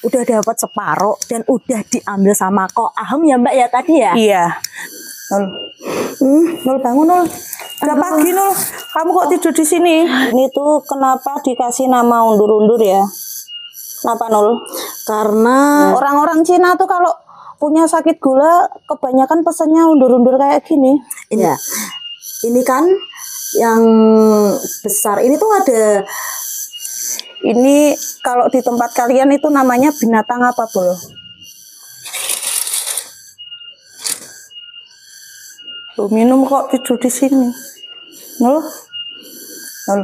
udah dapat separuh dan udah diambil sama Ko Aham ya Mbak ya tadi ya? Iya. Nul. Nul bangun Nul. Udah pagi Nul. Kamu kok tidur di sini? Ini tuh kenapa dikasih nama undur-undur ya? Kenapa Nul? Karena Orang-orang Cina tuh kalau punya sakit gula kebanyakan pesannya undur-undur kayak gini. ya, ini kan yang besar ini tuh ada. Ini kalau di tempat kalian itu namanya binatang apa, Bol? Tuh, minum kok tidur di sini. Nul. Nul.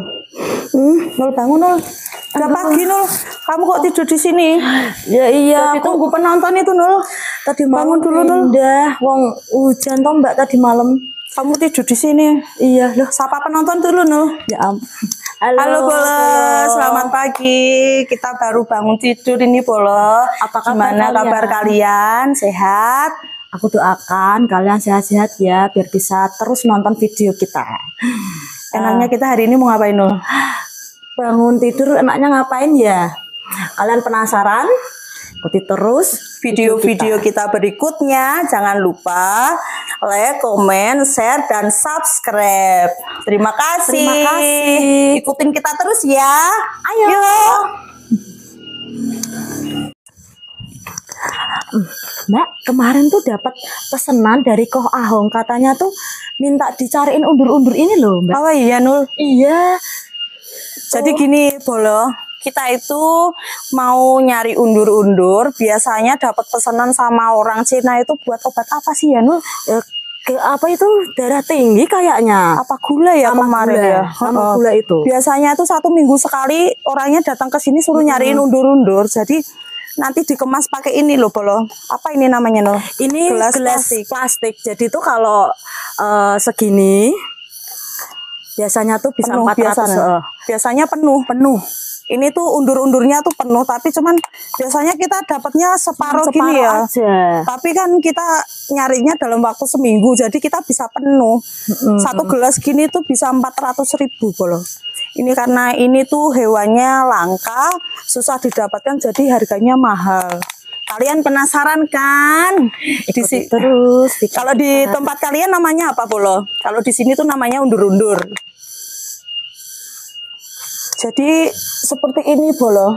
Nul bangun Nul. Udah pagi Nul. Kamu kok tidur di sini? Ya iya, Tadi tunggu penonton itu Nul. tadi malam bangun dulu Nul. Udah, wong hujan toh Mbak tadi malam. Kamu tidur di sini. Iya, loh. Sapa penonton dulu Nul. Ya ampun. Halo Bolo, selamat pagi. Kita baru bangun tidur ini Bolo. Apa kabar Gimana kalian? kabar kalian? Sehat? Aku doakan kalian sehat-sehat ya biar bisa terus nonton video kita. Enaknya kita hari ini mau ngapain Nul? Bangun tidur enaknya ngapain ya? Kalian penasaran? Ikuti terus Video-video kita berikutnya. Jangan lupa like, komen, share, dan subscribe. Terima kasih. Terima kasih. Ikutin kita terus ya. Ayo. Yuk. Mbak, kemarin tuh dapat pesanan dari Ko Ahong, katanya tuh minta dicariin undur-undur ini loh, Mbak. Oh iya Nul. Iya. Jadi gini Bolo, kita itu mau nyari undur-undur. Biasanya dapat pesanan sama orang Cina itu buat obat apa sih ya Nul? Apa itu darah tinggi kayaknya? Apa gula ya Sama kemarin gula, ya? sama gula itu. Biasanya tuh 1 minggu sekali orangnya datang ke sini suruh nyariin undur-undur. Jadi nanti dikemas pakai ini loh Bolo. Apa ini namanya Nul? Ini gelas plastik. Jadi tuh kalau segini biasanya tuh bisa Penuh 400. biasanya. Biasanya penuh. Ini tuh undur-undurnya tuh penuh, tapi cuman biasanya kita dapatnya separuh gini ya. Aja. Tapi kan kita nyarinya dalam waktu seminggu, jadi kita bisa penuh. 1 gelas gini tuh bisa 400.000 Bolo. Ini karena ini tuh hewannya langka, susah didapatkan, jadi harganya mahal. Kalian penasaran kan? Ikuti terus. Kalau di tempat kalian namanya apa Bolo? Kalau di sini tuh namanya undur-undur. Jadi seperti ini Bolo.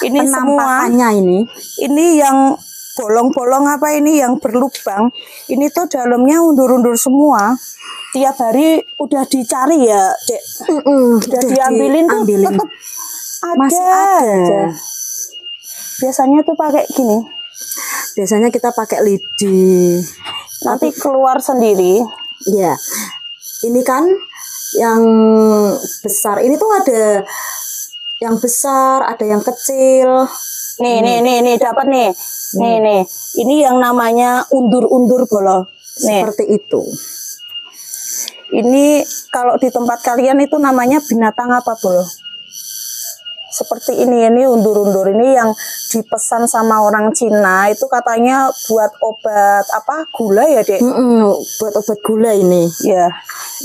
Ini semua. Penampakannya Ini yang bolong-bolong apa ini yang berlubang. Ini tuh dalamnya undur-undur semua. Tiap hari udah dicari ya, Dek. Udah diambilin tuh tetap masih ada. Biasanya tuh pakai gini. Biasanya kita pakai lidi. Nanti keluar sendiri. Iya. Ini kan yang besar. Ini tuh ada yang besar, ada yang kecil. Nih dapat nih. Nih. Ini yang namanya undur-undur Bolo. Nih. Seperti itu. Ini kalau di tempat kalian itu namanya binatang apa Bolo? Seperti ini undur-undur ini yang dipesan sama orang Cina itu katanya buat obat apa gula ya Dek? Buat obat gula ini. Ya.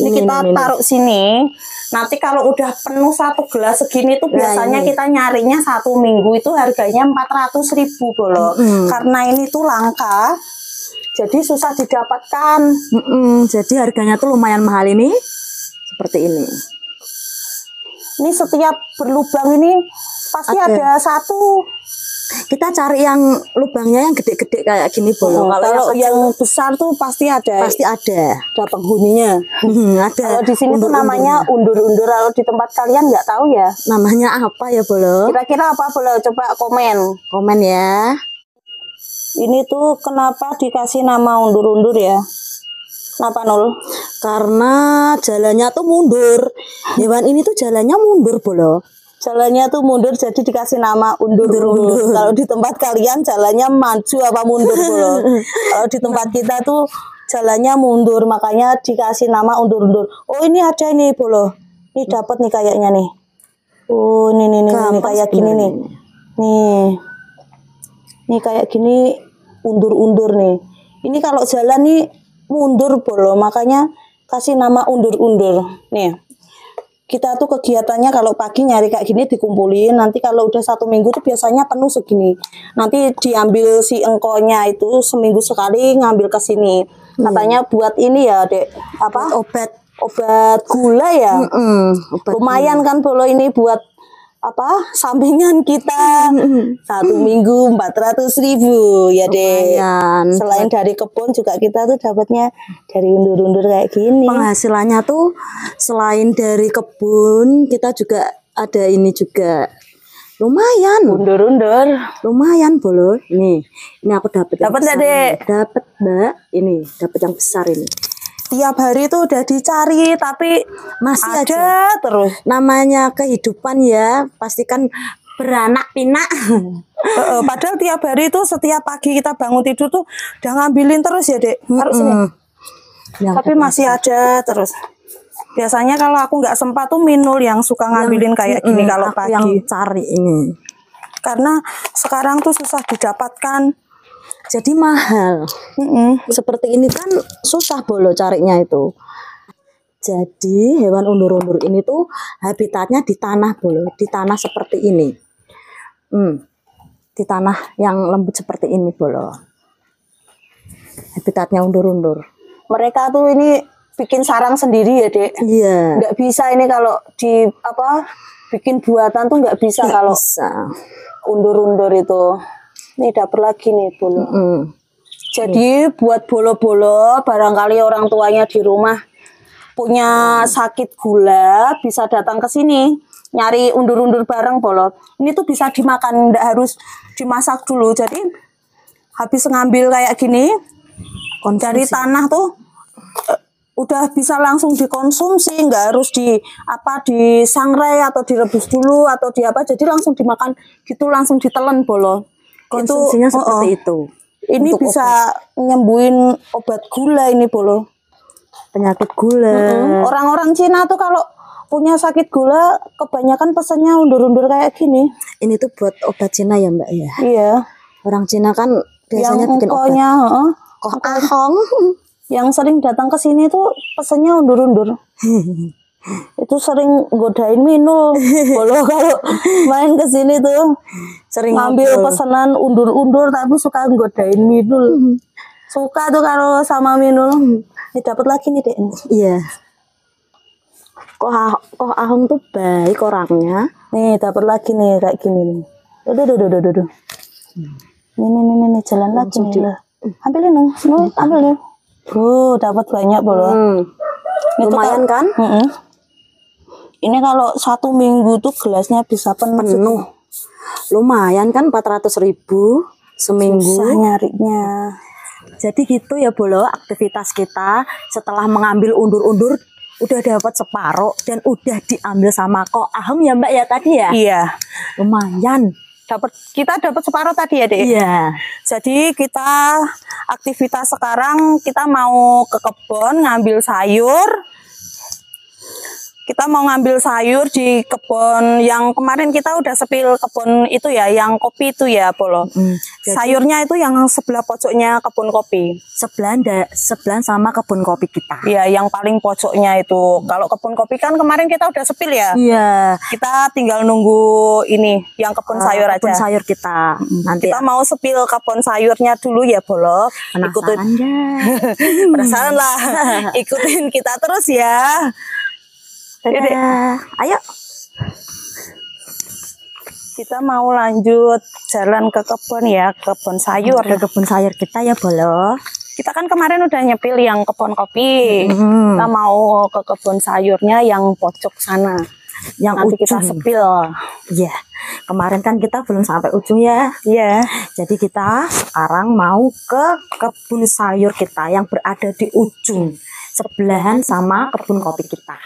Ini kita taruh sini. Nanti kalau udah penuh 1 gelas segini tuh biasanya kita nyarinya 1 minggu itu harganya 400.000 Bolo. Karena ini tuh langka. Jadi susah didapatkan. Jadi harganya tuh lumayan mahal ini. Seperti ini. Ini setiap berlubang ini pasti ada 1. Kita cari yang lubangnya yang gede-gede kayak gini Bolo. Kalau yang besar tuh pasti ada. Pasti ada. Ada penghuninya. Ada. Kalau di sini tuh namanya undur-undur. Kalau di tempat kalian nggak tahu ya. Namanya apa ya Bolo? Kira-kira apa Bolo? Coba komen. Komen ya. Ini tuh kenapa dikasih nama undur-undur ya? Kenapa Nul? Karena jalannya tuh mundur. Hewan ini tuh jalannya mundur Bolo. Jalannya tuh mundur jadi dikasih nama undur-undur. Kalau di tempat kalian jalannya maju apa mundur Bolo? Kalau di tempat kita tuh jalannya mundur, makanya dikasih nama undur-undur. Oh ini ada nih Bolo. Ini dapat nih kayaknya nih. Oh ini kayak gini nih. Nih kayak gini undur-undur nih. Ini kalau jalan nih mundur Bolo, makanya kasih nama undur-undur. Nih. kita tuh kegiatannya kalau pagi nyari kayak gini dikumpulin, nanti kalau udah 1 minggu tuh biasanya penuh segini. Nanti diambil si engkonya itu seminggu sekali ngambil ke sini. Katanya buat ini ya, Dek, apa? Obat gula ya. Lumayan kan Bolo ini buat apa? Sampingan kita. 1 minggu 400.000 ya, Dek. Lumayan. Selain dari kebun juga kita tuh dapatnya dari undur-undur kayak gini. Penghasilannya tuh selain dari kebun, kita juga ada ini juga. Lumayan. Undur-undur. Lumayan, Bolo. Ini aku dapat. Dapat nggak, Dek? Dapat, Mbak. Ini dapat yang besar ini. Tiap hari tuh udah dicari tapi Masih ada aja. terus. Namanya kehidupan ya, pastikan beranak pinak. Padahal tiap hari itu setiap pagi kita bangun tidur tuh udah ngambilin terus ya, Dek. Harus ini. Tapi masih ada terus. Biasanya kalau aku nggak sempat tuh Minul yang suka ngambilin kayak gini kalau aku pagi. yang cari ini. Karena sekarang tuh susah didapatkan. Jadi mahal. Seperti ini kan susah Bolo carinya itu. Jadi hewan undur-undur ini tuh habitatnya di tanah Bolo, di tanah seperti ini. Di tanah yang lembut seperti ini Bolo. Habitatnya undur-undur. Mereka tuh ini bikin sarang sendiri ya, Dek. Iya. Nggak bisa ini kalau di apa bikin buatan tuh nggak bisa kalau Bisa. undur-undur itu. Nih dapur lagi nih Bolo. Jadi buat bolo-bolo barangkali orang tuanya di rumah punya sakit gula bisa datang ke sini nyari undur-undur bareng Bolo. Ini tuh bisa dimakan, nggak harus dimasak dulu. Jadi habis ngambil kayak gini dari tanah tuh udah bisa langsung dikonsumsi, nggak harus disangrai atau direbus dulu atau di apa. Jadi langsung dimakan gitu, langsung ditelan Bolo. Konsumsinya seperti itu. Ini Untuk bisa nyembuhin obat gula ini Bolo. penyakit gula. Orang-orang Cina tuh kalau punya sakit gula kebanyakan pesannya undur-undur kayak gini. Ini tuh buat obat Cina ya Mbak ya. Iya. Orang Cina kan biasanya Yang bikin obat. engkonya, Koh ahong. yang sering datang ke sini tuh pesannya undur-undur. Itu sering godain Minul. Bolo kalau main ke sini tuh Sering ngambil ngobrol. pesanan undur-undur tapi suka godain Minul. Suka tuh kalau sama Minul. Ini dapat lagi nih, Dek. Iya. Koh ahong tuh baik orangnya. Nih dapat lagi nih kayak gini nih. Duh. Nih jalan lagi nih. Lah. Ambilin dong, ambil nih. Dapat banyak Bolo. Lumayan kan? Ini kalau 1 minggu tuh gelasnya bisa penuh. Lumayan kan 400.000 seminggu. Susah nyarinya. Jadi gitu ya Bolo, aktivitas kita setelah mengambil undur-undur udah dapat separuh dan udah diambil sama Koh ahong ya Mbak ya tadi ya. Iya. Lumayan. Kita dapat separuh tadi ya, Dek. Iya. Jadi kita aktivitas sekarang kita mau ke kebun ngambil sayur. Kita mau ngambil sayur di kebun yang kemarin kita udah sepil kebun itu ya, yang kopi itu ya, Bolo. Sayurnya itu yang sebelah pojoknya kebun kopi. Sebelah sama kebun kopi kita. Iya, yang paling pojoknya itu. Kalau kebun kopi kan kemarin kita udah sepil ya. Iya. Kita tinggal nunggu ini, yang kebun sayur aja. Kebun sayur kita. Nanti Kita mau sepil kebun sayurnya dulu ya, Bolo. penasaran nggak? Penasaran lah. Ikutin kita terus ya. Dadah. Ayo. Kita mau lanjut jalan ke kebun ya, kebun sayur. Ke kebun sayur kita ya, Bolo. Kita kan kemarin udah nyepil yang kebun kopi. Kita mau ke kebun sayurnya yang pojok sana. Yang nanti kita sepil. Iya. Kemarin kan kita belum sampai ujung ya. Iya. Jadi kita sekarang mau ke kebun sayur kita yang berada di ujung. Sebelahan sama kebun kopi kita.